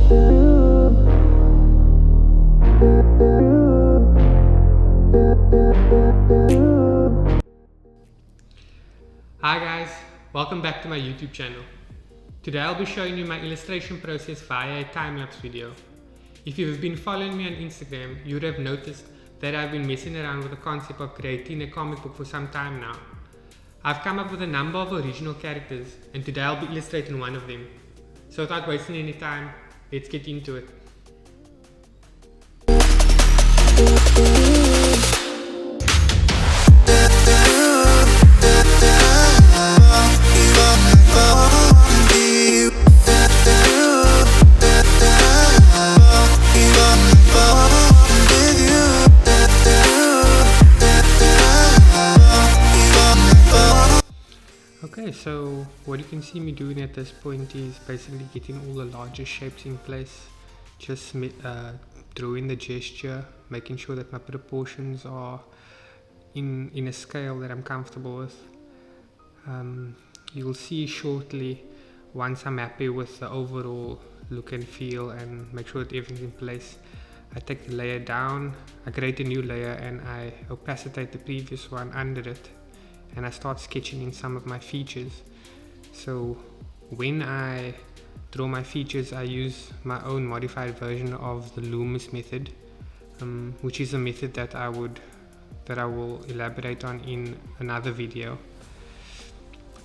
Hi guys, welcome back to my YouTube channel. Today I'll be showing you my illustration process via a time-lapse video. If you've been following me on Instagram, you would have noticed that I've been messing around with the concept of creating a comic book for some time now. I've come up with a number of original characters and today I'll be illustrating one of them. So without wasting any time, let's get into it. Okay, so what you can see me doing at this point is basically getting all the larger shapes in place, just drawing the gesture, making sure that my proportions are in a scale that I'm comfortable with. You'll see shortly, once I'm happy with the overall look and feel and make sure that everything's in place, I take the layer down, I create a new layer and I opacitate the previous one under it. And I start sketching in some of my features. So when I draw my features, I use my own modified version of the Loomis method, which is a method that I will elaborate on in another video.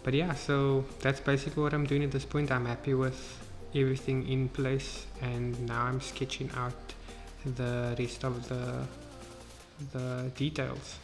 But yeah, so that's basically what I'm doing at this point. I'm happy with everything in place and now I'm sketching out the rest of the details.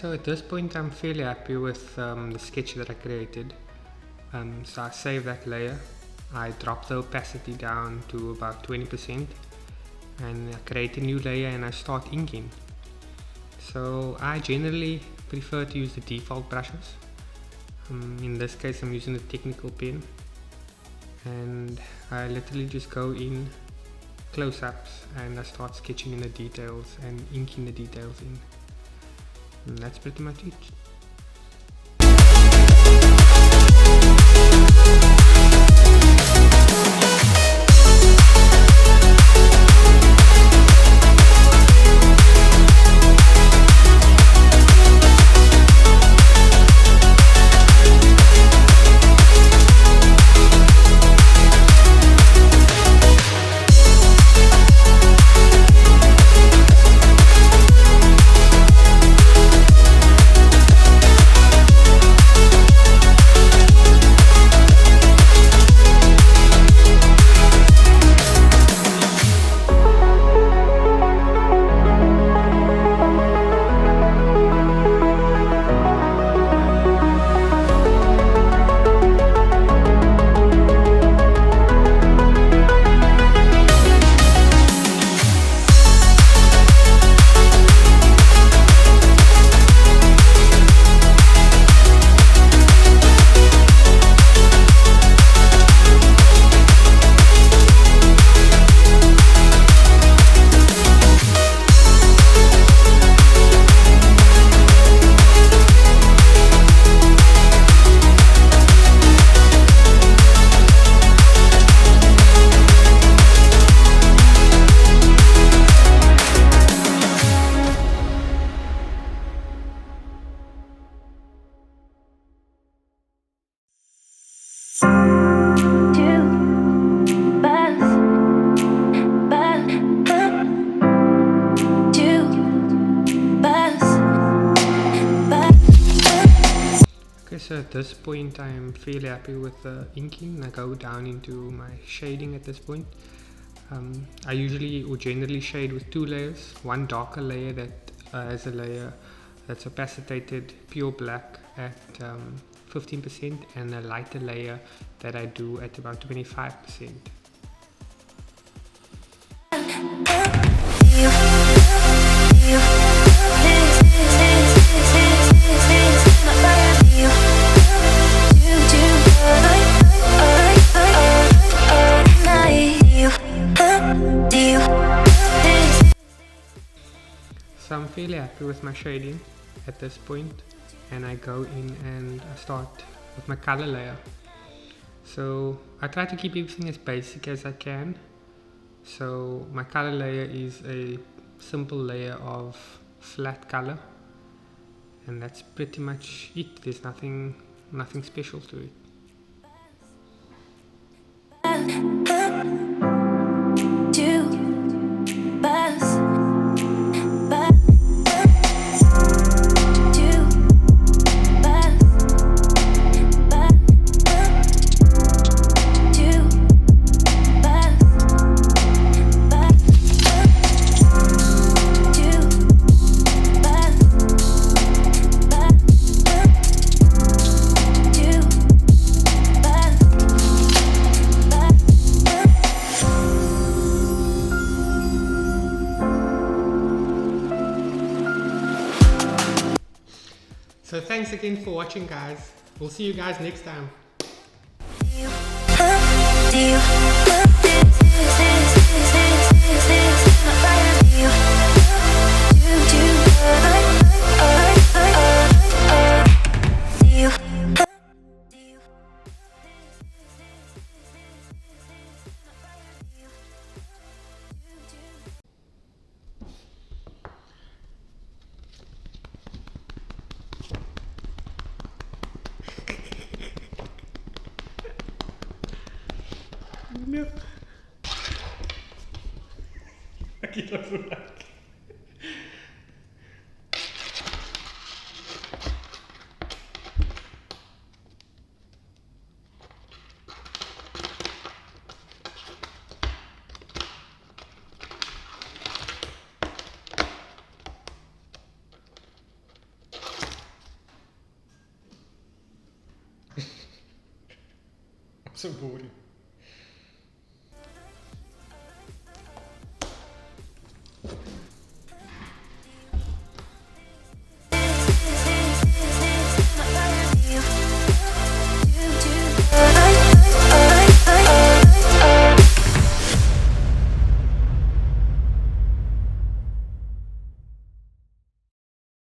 So at this point I'm fairly happy with the sketch that I created. So I save that layer, I drop the opacity down to about 20% and I create a new layer and I start inking. So I generally prefer to use the default brushes. In this case I'm using the technical pen and I literally just go in close-ups and I start sketching in the details and inking the details in. And that's pretty much it. So at this point I'm fairly happy with the inking. I go down into my shading at this point. I usually or generally shade with 2 layers. One darker layer that has a layer that's opacitated pure black at 15%, and a lighter layer that I do at about 25%. So I'm fairly happy with my shading at this point, and I go in and I start with my color layer. So I try to keep everything as basic as I can. So my color layer is a simple layer of flat color, and that's pretty much it. There's nothing special to it. So thanks again for watching, guys. We'll see you guys next time. No. Aqui tá buraco. I'm so bored.